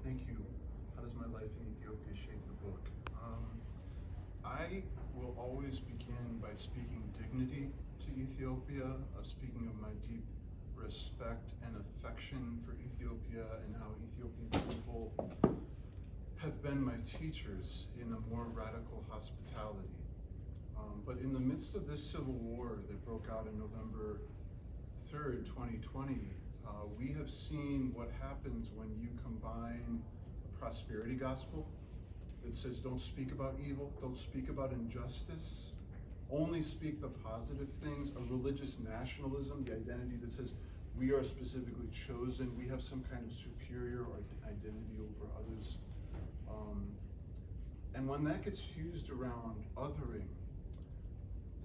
Thank you. How does my life in Ethiopia shape the book? I will always begin by speaking dignity to Ethiopia, of speaking of my deep respect and affection for Ethiopia and how Ethiopian people have been my teachers in a more radical hospitality. But in the midst of this civil war that broke out in November 3rd, 2020, we have seen what happens when you combine a prosperity gospel that says don't speak about evil, don't speak about injustice, only speak the positive things, a religious nationalism, the identity that says we are specifically chosen, we have some kind of superior identity over others. And when that gets fused around othering,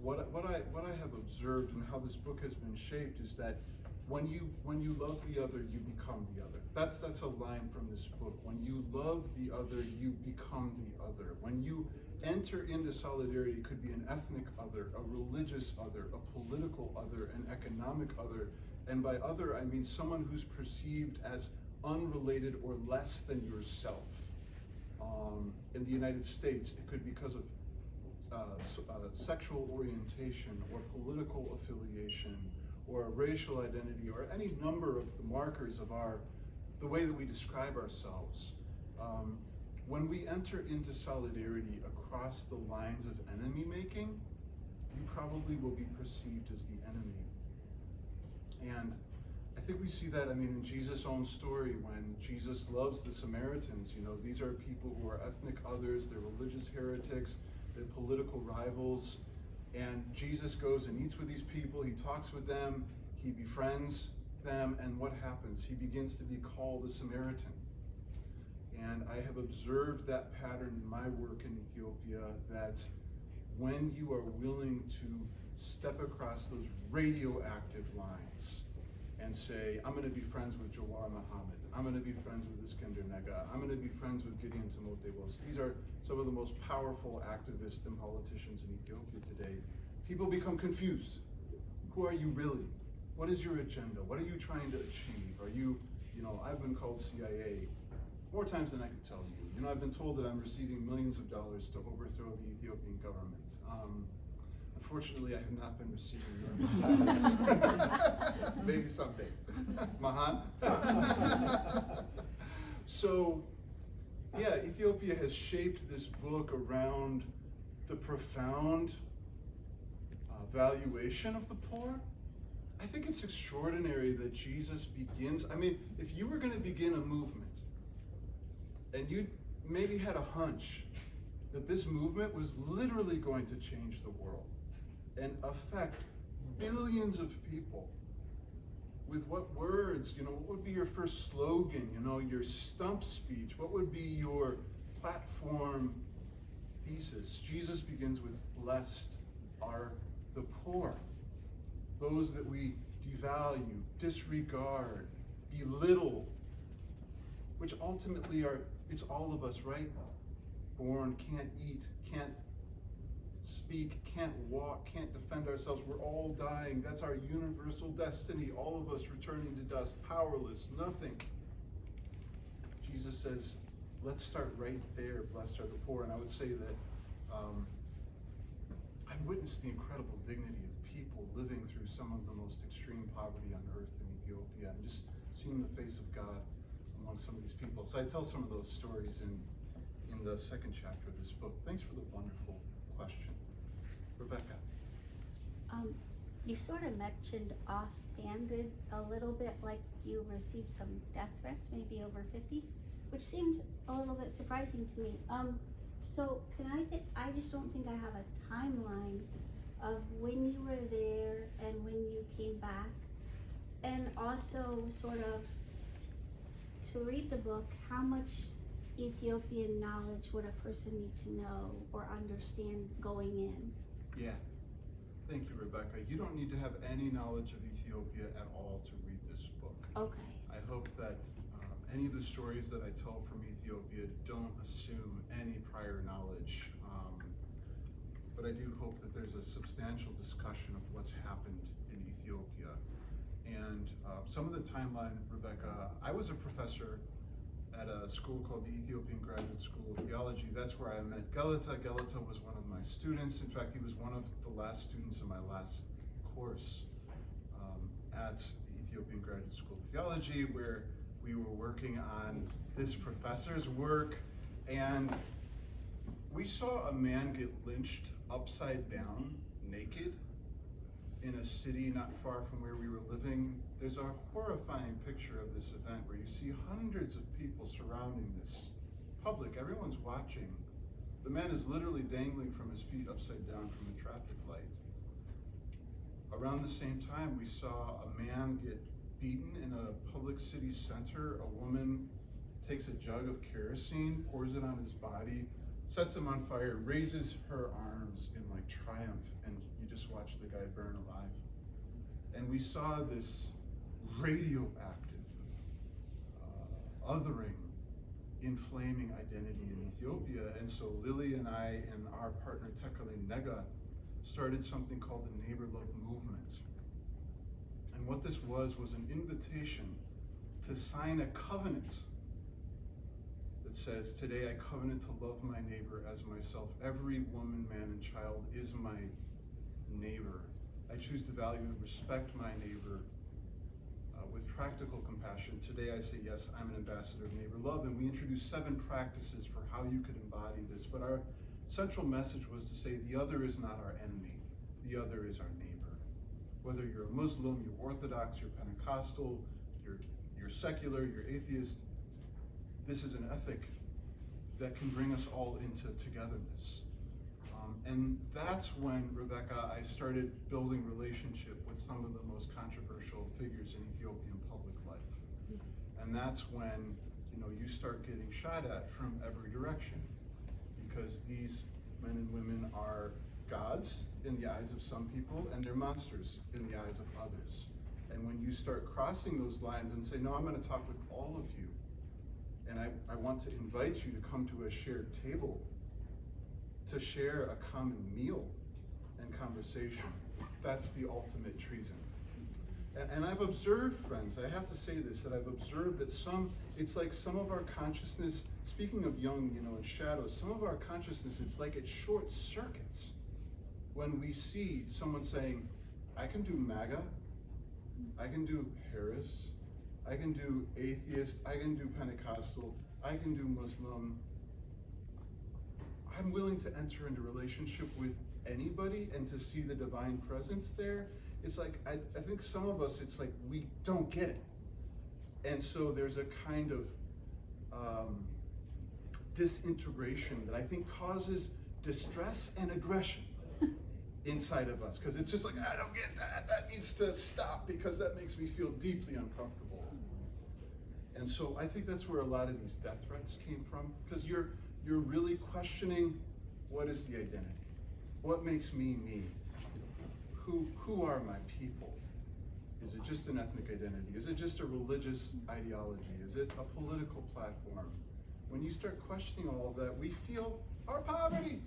what I have observed and how this book has been shaped is that when you love the other, you become the other. That's a line from this book. When you love the other, you become the other. When you enter into solidarity, it could be an ethnic other, a religious other, a political other, an economic other. And by other, I mean someone who's perceived as unrelated or less than yourself. In the United States, it could be because of sexual orientation or political affiliation or a racial identity or any number of the markers of the way that we describe ourselves. When we enter into solidarity across the lines of enemy making, you probably will be perceived as the enemy. And I think we see that, in Jesus' own story when Jesus loves the Samaritans. These are people who are ethnic others, they're religious heretics, they're political rivals. And Jesus goes and eats with these people, he talks with them, he befriends them, and what happens? He begins to be called a Samaritan. And I have observed that pattern in my work in Ethiopia, that when you are willing to step across those radioactive lines and say, I'm going to be friends with Jawar Muhammad, I'm going to be friends with Iskender Nega, I'm going to be friends with Gideon Timotheos. These are some of the most powerful activists and politicians in Ethiopia today. People become confused. Who are you really? What is your agenda? What are you trying to achieve? Are you, I've been called CIA more times than I could tell you. I've been told that I'm receiving millions of dollars to overthrow the Ethiopian government. Unfortunately, I have not been receiving millions of dollars. Maybe someday. Mahan? So, yeah, Ethiopia has shaped this book around the profound valuation of the poor. I think it's extraordinary that Jesus begins, if you were going to begin a movement, and you maybe had a hunch that this movement was literally going to change the world and affect billions of people, with what words, what would be your first slogan, your stump speech, what would be your platform thesis? Jesus begins with, blessed are the poor, those that we devalue, disregard, belittle, which ultimately it's all of us, right? Born, can't eat, can't speak, can't walk, can't defend ourselves. We're all dying. That's our universal destiny. All of us returning to dust, powerless, nothing. Jesus says, let's start right there. Blessed are the poor. And I would say that I've witnessed the incredible dignity of people living through some of the most extreme poverty on earth in Ethiopia, and just seeing the face of God among some of these people. So I tell some of those stories in the second chapter of this book. Thanks for the wonderful question. Rebecca. You sort of mentioned offhanded a little bit, like you received some death threats, maybe over 50, which seemed a little bit surprising to me. So can I just don't think I have a timeline of when you were there and when you came back, and also sort of to read the book, how much Ethiopian knowledge would a person need to know or understand going in? Yeah, thank you, Rebecca. You don't need to have any knowledge of Ethiopia at all to read this book. Okay. I hope that any of the stories that I tell from Ethiopia don't assume any prior knowledge, but I do hope that there's a substantial discussion of what's happened in Ethiopia. And some of the timeline, Rebecca, I was a professor at a school called the Ethiopian Graduate School of Theology. That's where I met Geleta. Geleta was one of my students. In fact, he was one of the last students in my last course at the Ethiopian Graduate School of Theology, where we were working on this professor's work, and we saw a man get lynched upside down, naked, in a city not far from where we were living. There's a horrifying picture of this event where you see hundreds of people surrounding this public. Everyone's watching. The man is literally dangling from his feet upside down from a traffic light. Around the same time, we saw a man get beaten in a public city center. A woman takes a jug of kerosene, pours it on his body, sets him on fire, raises her arms in like triumph, and you just watch the guy burn alive. And we saw this radioactive, othering, inflaming identity in Ethiopia. And so Lily and I and our partner Tekale Nega started something called the Neighbor Love Movement. And what this was an invitation to sign a covenant that says, today I covenant to love my neighbor as myself. Every woman, man, and child is my neighbor. I choose to value and respect my neighbor with practical compassion. Today I say, yes, I'm an ambassador of neighbor love. And we introduced 7 practices for how you could embody this. But our central message was to say the other is not our enemy. The other is our neighbor. Whether you're a Muslim, you're Orthodox, you're Pentecostal, you're secular, you're atheist, this is an ethic that can bring us all into togetherness. And that's when, Rebecca, I started building relationship with some of the most controversial figures in Ethiopian public life. And that's when, you start getting shot at from every direction, because these men and women are gods in the eyes of some people, and they're monsters in the eyes of others. And when you start crossing those lines and say, no, I'm going to talk with all of you, and I want to invite you to come to a shared table, to share a common meal and conversation, that's the ultimate treason. And I've observed, friends, I have to say this, that I've observed that it's like some of our consciousness, speaking of young, and shadows, some of our consciousness, it's like it short circuits when we see someone saying, I can do MAGA, I can do Harris, I can do atheist, I can do Pentecostal, I can do Muslim. I'm willing to enter into relationship with anybody and to see the divine presence there. It's like, I think some of us, it's like we don't get it. And so there's a kind of disintegration that I think causes distress and aggression inside of us. Because it's just like, I don't get that. That needs to stop because that makes me feel deeply uncomfortable. And so I think that's where a lot of these death threats came from. Because you're really questioning, what is the identity? What makes me me? Who are my people? Is it just an ethnic identity? Is it just a religious ideology? Is it a political platform? When you start questioning all of that, we feel our poverty,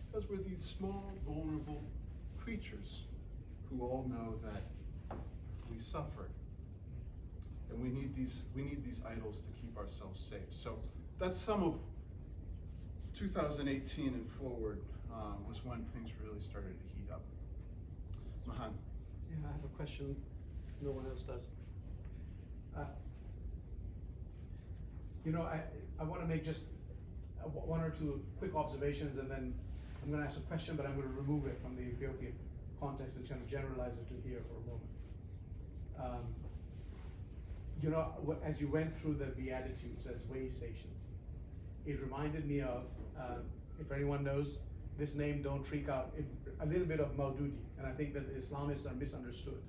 because we're these small, vulnerable creatures who all know that we suffer. And we need these idols to keep ourselves safe. So that's some of 2018 and forward was when things really started to heat up. Mahan. Yeah, I have a question. No one else does. I want to make just one or two quick observations, and then I'm going to ask a question, but I'm going to remove it from the Ethiopian context and kind of generalize it to here for a moment. As you went through the Beatitudes as way stations, it reminded me of, if anyone knows this name, don't freak out, a little bit of Maududi, and I think that the Islamists are misunderstood.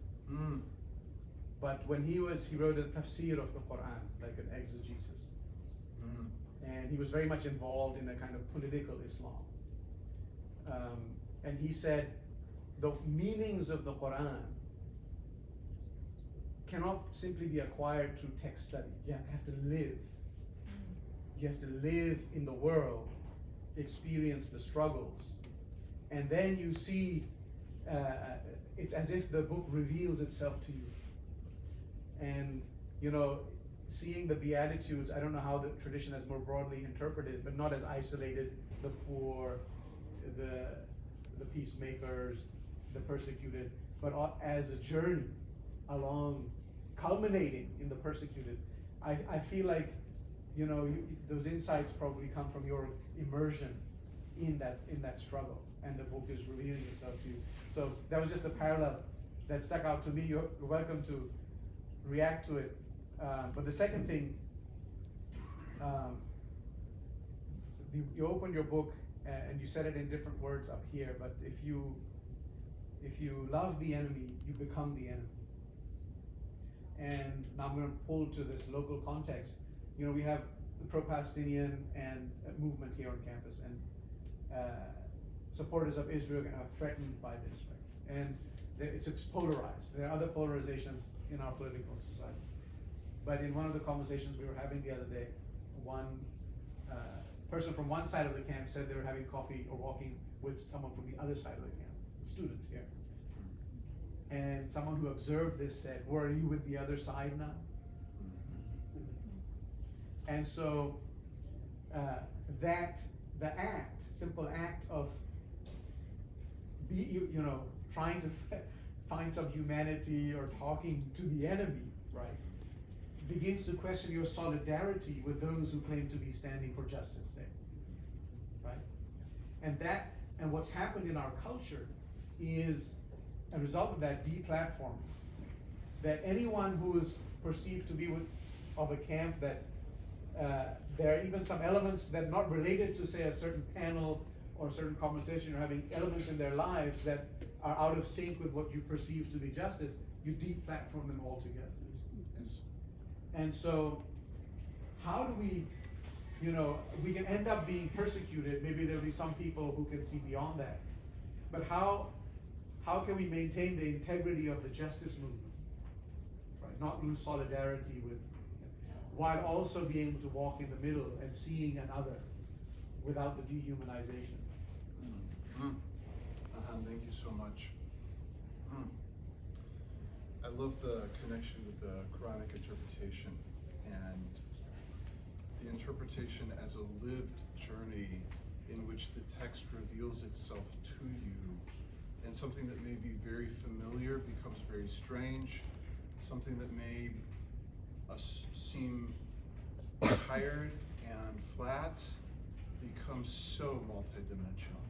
But when he wrote a tafsir of the Quran, like an exegesis, and he was very much involved in a kind of political Islam. And he said, the meanings of the Quran cannot simply be acquired through text study. You have to live. You have to live in the world, experience the struggles, and then you see, it's as if the book reveals itself to you. And seeing the Beatitudes, I don't know how the tradition has more broadly interpreted, but not as isolated, the poor, the peacemakers, the persecuted, but as a journey along, culminating in the persecuted. I feel like, those insights probably come from your immersion in that struggle, and the book is revealing itself to you. So that was just a parallel that stuck out to me. You're welcome to react to it. But the second thing, you opened your book and you said it in different words up here, but if you love the enemy, you become the enemy. And now I'm going to pull to this local context. We have the pro-Palestinian and movement here on campus, and supporters of Israel are threatened by this, right? And it's polarized. There are other polarizations in our political society. But in one of the conversations we were having the other day, one person from one side of the camp said they were having coffee or walking with someone from the other side of the camp, students here. And someone who observed this said, "Well, are you with the other side now?" And so the simple act of trying to find some humanity or talking to the enemy, right, begins to question your solidarity with those who claim to be standing for justice's sake, right? And what's happened in our culture is a result of that deplatforming, that anyone who is perceived to be of a camp that there are even some elements that are not related to, say, a certain panel or a certain conversation, or having elements in their lives that are out of sync with what you perceive to be justice, you deplatform them altogether. Yes. And so, how do we can end up being persecuted? Maybe there'll be some people who can see beyond that. But how can we maintain the integrity of the justice movement, right? Not lose solidarity with, while also being able to walk in the middle and seeing another without the dehumanization. Thank you so much. I love the connection with the Quranic interpretation and the interpretation as a lived journey in which the text reveals itself to you, and something that may be very familiar becomes very strange, something that may seem tired and flat becomes so multidimensional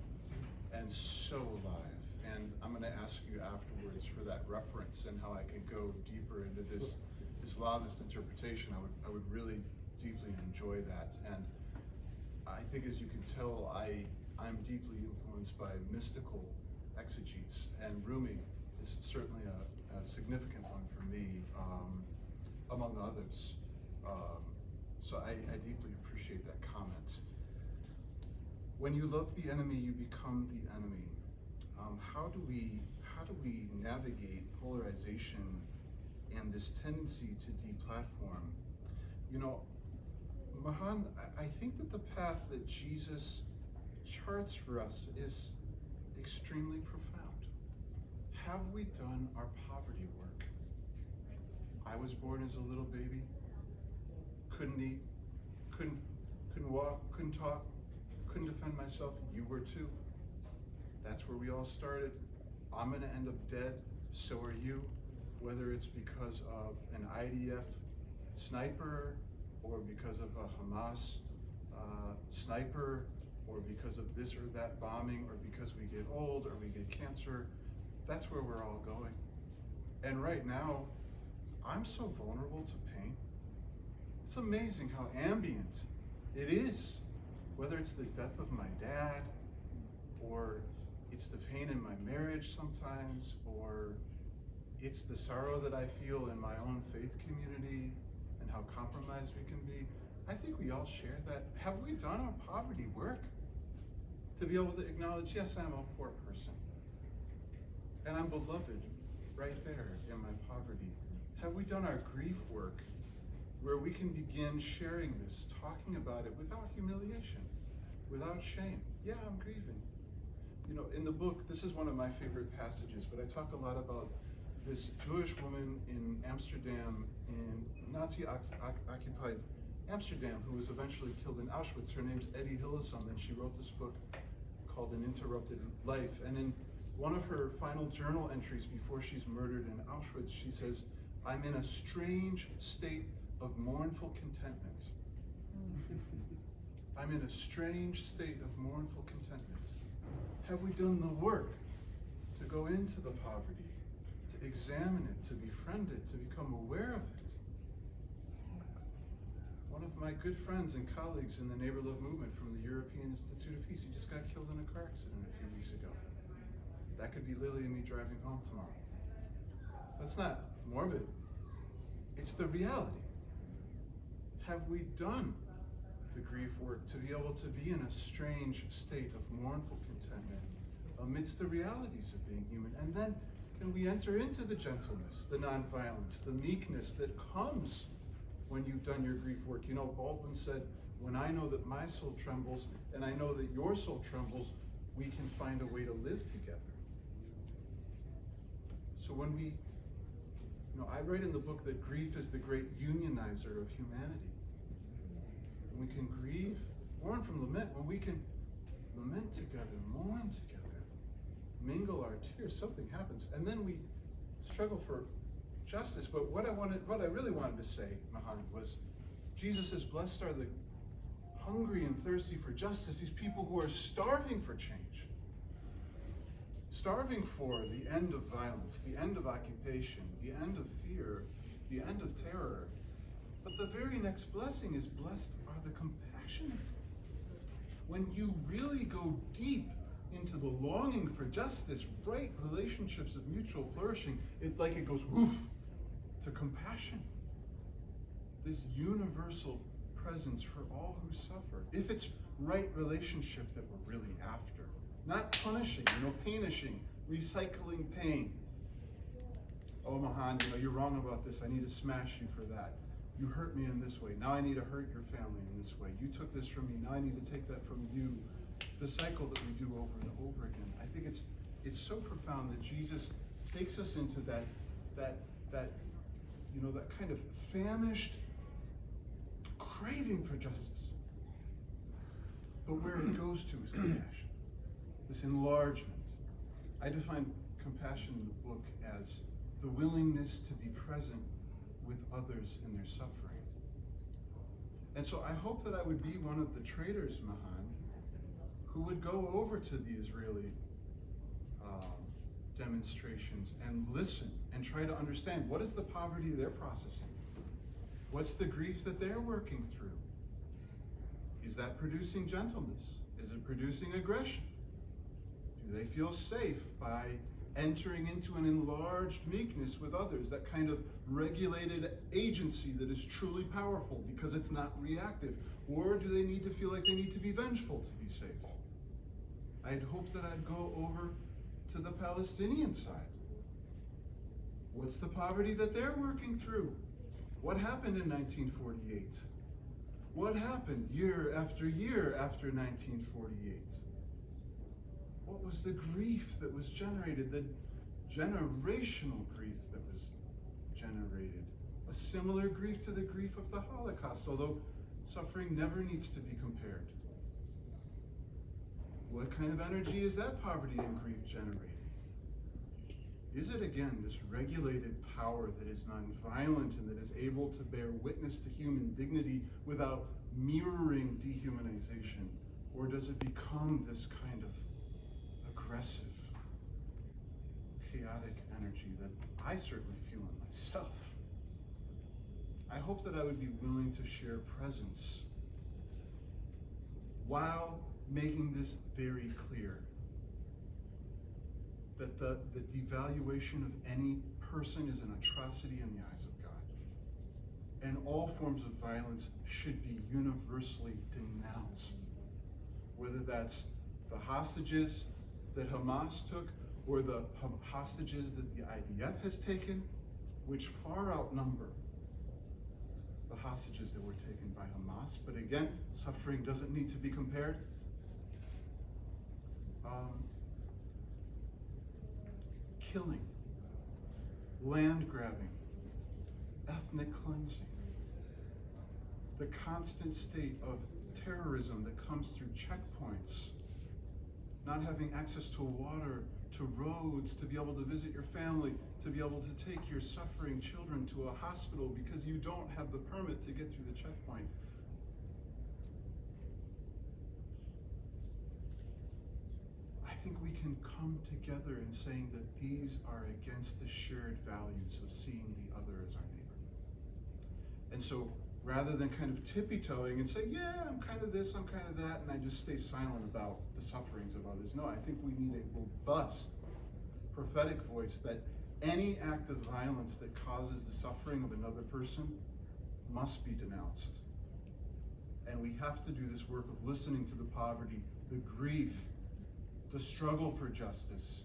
and so alive. And I'm going to ask you afterwards for that reference and how I can go deeper into this Islamist interpretation. I would really deeply enjoy that. And I think, as you can tell, I'm deeply influenced by mystical exegetes, and Rumi is certainly a significant one for me, among others. So I deeply appreciate that comment. When you love the enemy, you become the enemy. How do we navigate polarization and this tendency to deplatform? Mahan, I think that the path that Jesus charts for us is extremely profound. Have we done our poverty work? I was born as a little baby, couldn't eat, couldn't walk, couldn't talk, couldn't defend myself. You were too. That's where we all started. I'm gonna end up dead, so are you. Whether it's because of an IDF sniper, or because of a Hamas sniper, or because of this or that bombing, or because we get old, or we get cancer, that's where we're all going. And right now, I'm so vulnerable to pain. It's amazing how ambient it is, whether it's the death of my dad, or it's the pain in my marriage sometimes, or it's the sorrow that I feel in my own faith community and how compromised we can be. I think we all share that. Have we done our poverty work to be able to acknowledge, yes, I'm a poor person, and I'm beloved right there in my poverty? Have we done our grief work, where we can begin sharing this, talking about it without humiliation, without shame? Yeah, I'm grieving. In the book, this is one of my favorite passages, but I talk a lot about this Jewish woman in Amsterdam, in Nazi-occupied Amsterdam, who was eventually killed in Auschwitz. Her name's Etty Hillesum, and she wrote this book called An Interrupted Life. And in one of her final journal entries before she's murdered in Auschwitz, she says, "I'm in a strange state of mournful contentment." I'm in a strange state of mournful contentment. Have we done the work to go into the poverty, to examine it, to befriend it, to become aware of it? One of my good friends and colleagues in the Neighbor Love movement from the European Institute of Peace, he just got killed in a car accident a few weeks ago. That could be Lily and me driving home tomorrow. That's not morbid. It's the reality. Have we done the grief work to be able to be in a strange state of mournful contentment amidst the realities of being human? And then can we enter into the gentleness, the nonviolence, the meekness that comes when you've done your grief work? You know, Baldwin said, when I know that my soul trembles and I know that your soul trembles, we can find a way to live together. So when we, I write in the book that grief is the great unionizer of humanity. We can grieve, mourn from lament, when we can lament together, mourn together, mingle our tears, something happens. And then we struggle for justice. But what I really wanted to say, Mahan, was Jesus says, blessed are the hungry and thirsty for justice, these people who are starving for change, starving for the end of violence, the end of occupation, the end of fear, the end of terror. But the very next blessing is, blessed are the compassionate. When you really go deep into the longing for justice, right relationships of mutual flourishing, it goes woof to compassion. This universal presence for all who suffer. If it's right relationship that we're really after, not punishing, punishing, recycling pain. Oh, Mahan, you're wrong about this. I need to smash you for that. You hurt me in this way. Now I need to hurt your family in this way. You took this from me. Now I need to take that from you. The cycle that we do over and over again. I think it's so profound that Jesus takes us into that kind of famished craving for justice. But where it goes to is compassion. This enlargement. I define compassion in the book as the willingness to be present with others in their suffering. And so I hope that I would be one of the traders, Mahan, who would go over to the Israeli demonstrations and listen and try to understand, what is the poverty they're processing? What's the grief that they're working through? Is that producing gentleness? Is it producing aggression? Do they feel safe by entering into an enlarged meekness with others, that kind of regulated agency that is truly powerful because it's not reactive? Or do they need to feel like they need to be vengeful to be safe? I'd hope that I'd go over to the Palestinian side. What's the poverty that they're working through? What happened in 1948? What happened year after year after 1948? What was the grief that was generated, the generational grief that was generated? A similar grief to the grief of the Holocaust, although suffering never needs to be compared. What kind of energy is that poverty and grief generating? Is it, again, this regulated power that is nonviolent and that is able to bear witness to human dignity without mirroring dehumanization? Or does it become this kind of aggressive, chaotic energy that I certainly feel in myself? I hope that I would be willing to share presence while making this very clear, that the devaluation of any person is an atrocity in the eyes of God. And all forms of violence should be universally denounced. Whether that's the hostages that Hamas took, or the hostages that the IDF has taken, which far outnumber the hostages that were taken by Hamas. But again, suffering doesn't need to be compared. Killing, land grabbing, ethnic cleansing, the constant state of terrorism that comes through checkpoints, not having access to water, to roads, to be able to visit your family, to be able to take your suffering children to a hospital because you don't have the permit to get through the checkpoint. I think we can come together in saying that these are against the shared values of seeing the other as our neighbor. And so rather than kind of tippy-toeing and say, yeah, I'm kind of this, I'm kind of that, and I just stay silent about the sufferings of others. No, I think we need a robust, prophetic voice that any act of violence that causes the suffering of another person must be denounced. And we have to do this work of listening to the poverty, the grief, the struggle for justice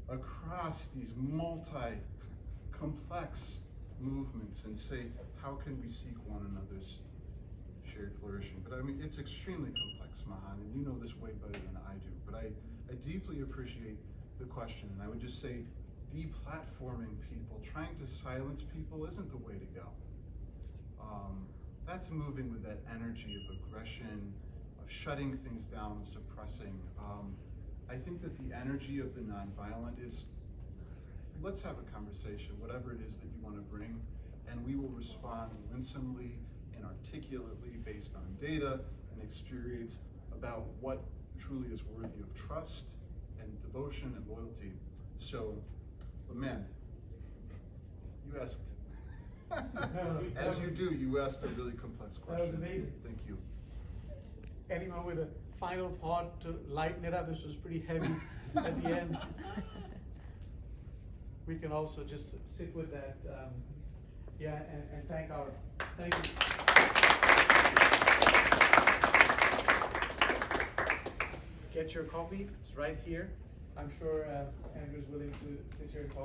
across these multi-complex movements and say, how can we seek one another's shared flourishing? But I mean, it's extremely complex, Mahan, and you know this way better than I do. But I deeply appreciate the question, and I would just say deplatforming people, trying to silence people isn't the way to go. That's moving with that energy of aggression, of shutting things down, of suppressing. I think that the energy of the nonviolent is, let's have a conversation, whatever it is that you want to bring, and we will respond winsomely and articulately based on data and experience about what truly is worthy of trust and devotion and loyalty. So, but man, you asked, as you do, you asked a really complex question. That was amazing. Thank you. Anyone with a final thought to lighten it up? This was pretty heavy at the end. We can also just sit with that, and thank you. Get your coffee, it's right here. I'm sure Andrew's willing to sit here and talk.